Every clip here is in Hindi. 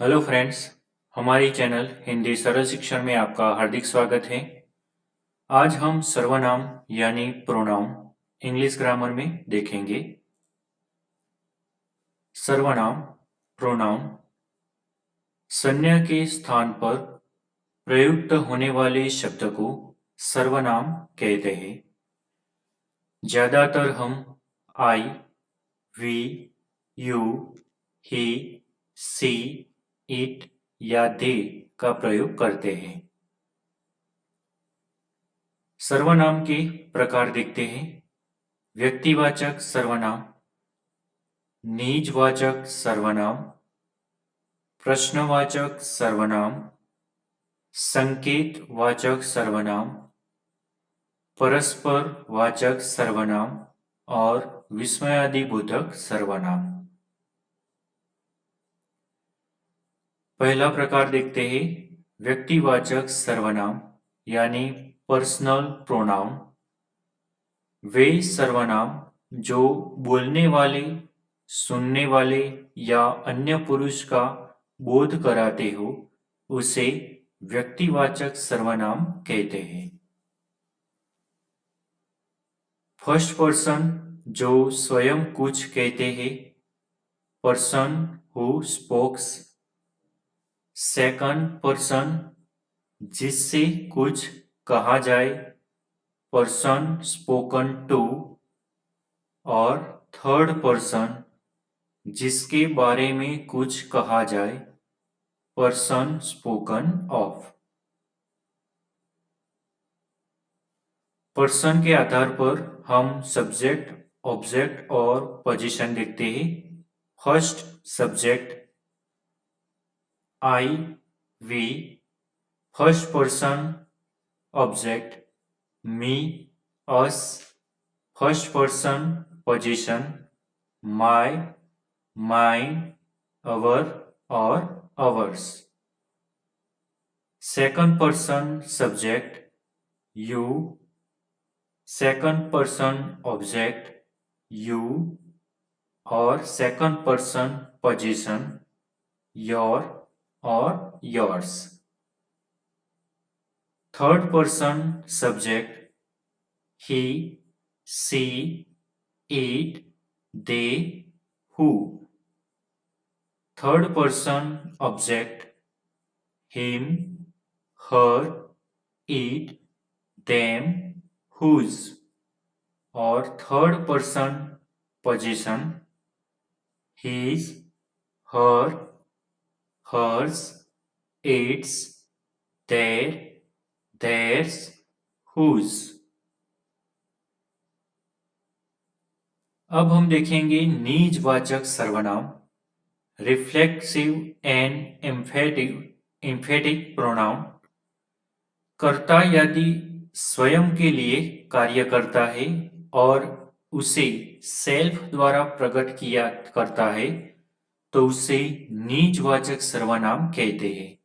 हेलो फ्रेंड्स, हमारी चैनल हिंदी सरल शिक्षण में आपका हार्दिक स्वागत है। आज हम सर्वनाम यानी प्रोनाउन इंग्लिश ग्रामर में देखेंगे। सर्वनाम प्रोनाउन संज्ञा के स्थान पर प्रयुक्त होने वाले शब्द को सर्वनाम कहते हैं। ज्यादातर हम I, we, you, he, she, it या दे का प्रयोग करते हैं। सर्वनाम के प्रकार देखते हैं। व्यक्तिवाचक सर्वनाम, निजवाचक सर्वनाम, प्रश्नवाचक सर्वनाम, संकेतवाचक सर्वनाम, परस्पर वाचक सर्वनाम और विस्मयादिबोधक सर्वनाम। पहला प्रकार देखते हैं व्यक्तिवाचक सर्वनाम यानी पर्सनल प्रोनाउन। वे सर्वनाम जो बोलने वाले, सुनने वाले या अन्य पुरुष का बोध कराते हो उसे व्यक्तिवाचक सर्वनाम कहते हैं। फर्स्ट पर्सन जो स्वयं कुछ कहते हैं, person who spokes. Second person जिससे कुछ कहा जाए, पर्सन स्पोकन टू। और थर्ड पर्सन जिसके बारे में कुछ कहा जाए, पर्सन स्पोकन ऑफ। पर्सन के आधार पर हम सब्जेक्ट, ऑब्जेक्ट और पोजीशन देखते हैं। First subject I, we. First person object me, us. First person position my, mine, our और ours. Second person subject you. Second person object you और सेकंड पर्सन पोजीशन योर और yours. Third person subject he, she, it, they, who. Third person object him, her, it, them, whose। और third person position his, her, hers, its, their, theirs, whose। अब हम देखेंगे निजवाचक सर्वनाम, रिफ्लेक्सिव एंड एम्फेटिक प्रोनाउन। कर्ता यदि स्वयं के लिए कार्य करता है और उसे सेल्फ द्वारा प्रकट किया करता है तो उसे निजवाचक सर्वनाम कहते हैं।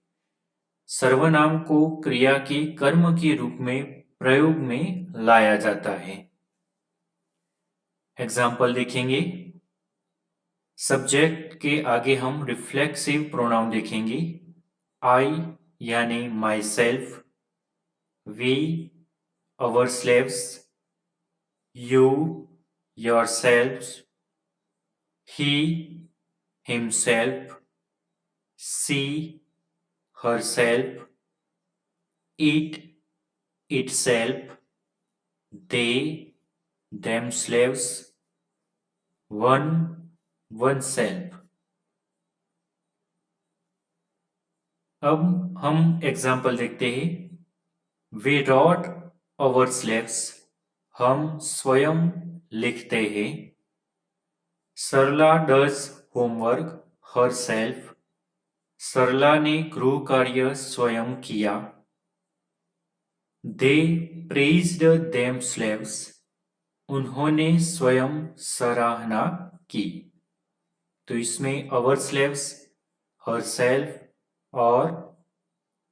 सर्वनाम को क्रिया के कर्म के रूप में प्रयोग में लाया जाता है। एग्जाम्पल देखेंगे। सब्जेक्ट के आगे हम रिफ्लेक्सिव प्रोनाउन देखेंगे। आई यानी myself, we our slaves, you yourselves, he himself, she herself, it itself, they themselves, one oneself। अब हम एग्जाम्पल देखते हैं। We wrote our slaves, हम स्वयं लिखते हैं। सरला डज होमवर्क herself, सरला ने गृह कार्य स्वयं किया। They praised themselves, उन्होंने स्वयं सराहना की। तो इसमें our slaves, herself और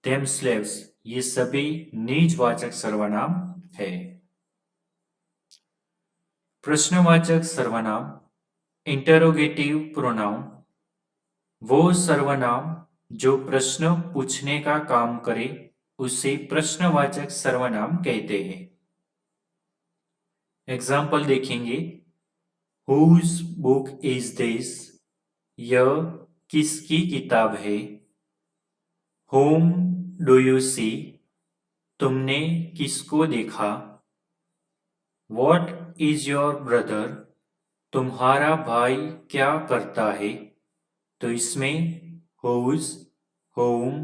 themselves ये सभी निजवाचक सर्वनाम है। प्रश्नवाचक सर्वनाम, इंटरोगेटिव प्रोनाउन, वो सर्वनाम जो प्रश्न पूछने का काम करे उसे प्रश्नवाचक सर्वनाम कहते हैं। एग्जाम्पल देखेंगे। Whose book is this? यह किसकी किताब है? Whom do you see? तुमने किसको देखा? What is your brother? तुम्हारा भाई क्या करता है? तो इसमें whose, whom,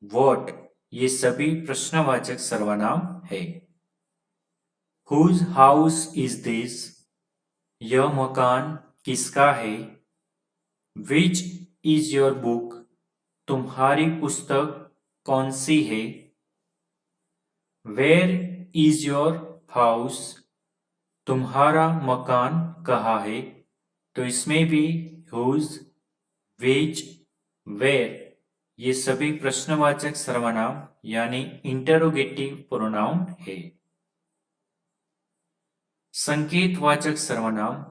what ये सभी प्रश्नवाचक सर्वनाम है। Whose house is this? यह मकान किसका है? Which is your book? तुम्हारी पुस्तक कौन सी है? Where is your house? तुम्हारा मकान कहाँ है? तो इसमें भी whose, which, where ये सभी प्रश्नवाचक सर्वनाम यानी इंटरोगेटिव प्रोनाउन है। संकेतवाचक सर्वनाम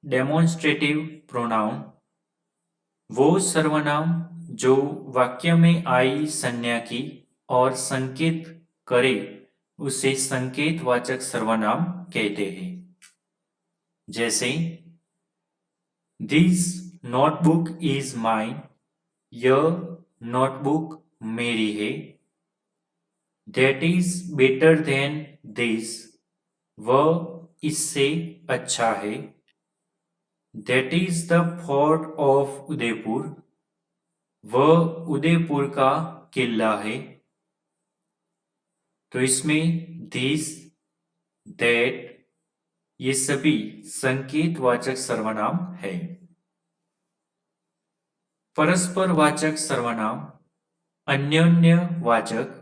डेमोन्स्ट्रेटिव प्रोनाउन वो सर्वनाम जो वाक्य में आई संज्ञा की और संकेत करे उसे संकेतवाचक सर्वनाम कहते हैं। जैसे दिस नोटबुक इज माइन, यह नोटबुक मेरी है। That is better than this, वह इससे अच्छा है। That is the fort of Udaipur, वह उदयपुर का किला है। तो इसमें दिस, दैट ये सभी संकेतवाचक सर्वनाम है। परस्परवाचक सर्वनाम अन्योन्यवाचक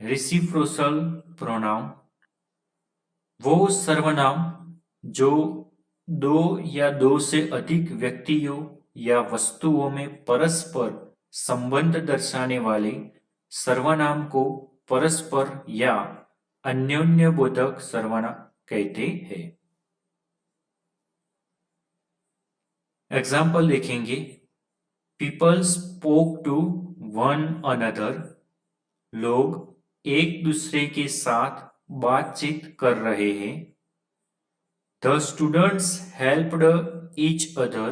रेसिप्रोकल प्रोनाउन वो सर्वनाम जो दो या दो से अधिक व्यक्तियों या वस्तुओं में परस्पर संबंध दर्शाने वाले सर्वनाम को परस्पर या अन्योन्यबोधक सर्वनाम कहते हैं। एग्जाम्पल देखेंगे। People spoke to one another, लोग एक दूसरे के साथ बातचीत कर रहे हैं। The students helped each other,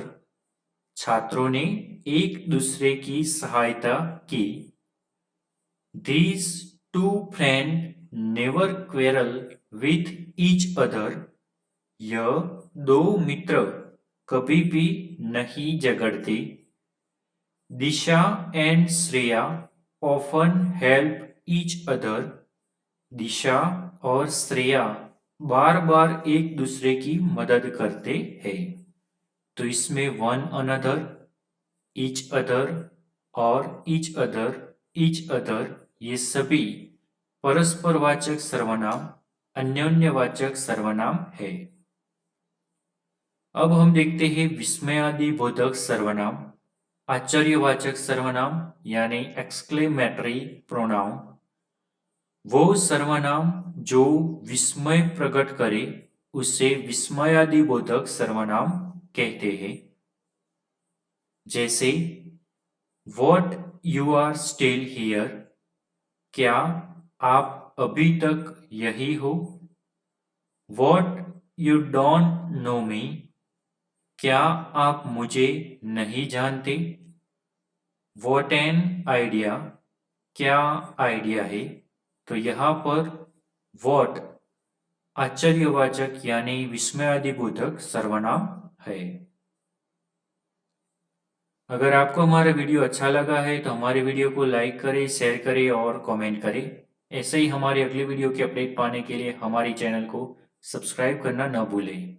छात्रों ने एक दूसरे की सहायता की। These two friend never quarrel with each other, यह दो मित्र कभी भी नहीं झगड़ते। Disha and Shreya often help each other, Disha और श्रेया बार बार एक दूसरे की मदद करते हैं। तो इसमें वन अनदर, ईच अदर और ईच अदर ये सभी परस्परवाचक सर्वनाम अन्योन्यवाचक सर्वनाम है। अब हम देखते हैं विस्मयादि बोधक सर्वनाम आश्चर्यवाचक सर्वनाम यानी एक्सक्लेमेटरी प्रोनाउन वो सर्वनाम जो विस्मय प्रकट करे उसे विस्मयादि बोधक सर्वनाम कहते हैं। जैसे what you are still here, क्या आप अभी तक यही हो। What you don't know me, क्या आप मुझे नहीं जानते। व्हाट एन आइडिया, क्या आइडिया है। तो यहाँ पर व्हाट आश्चर्यवाचक यानी विस्मयादिबोधक सर्वनाम है। अगर आपको हमारा वीडियो अच्छा लगा है तो हमारे वीडियो को लाइक करें, शेयर करें और कमेंट करें। ऐसे ही हमारी अगली वीडियो की अपडेट पाने के लिए हमारी चैनल को सब्सक्राइब करना न भूलें।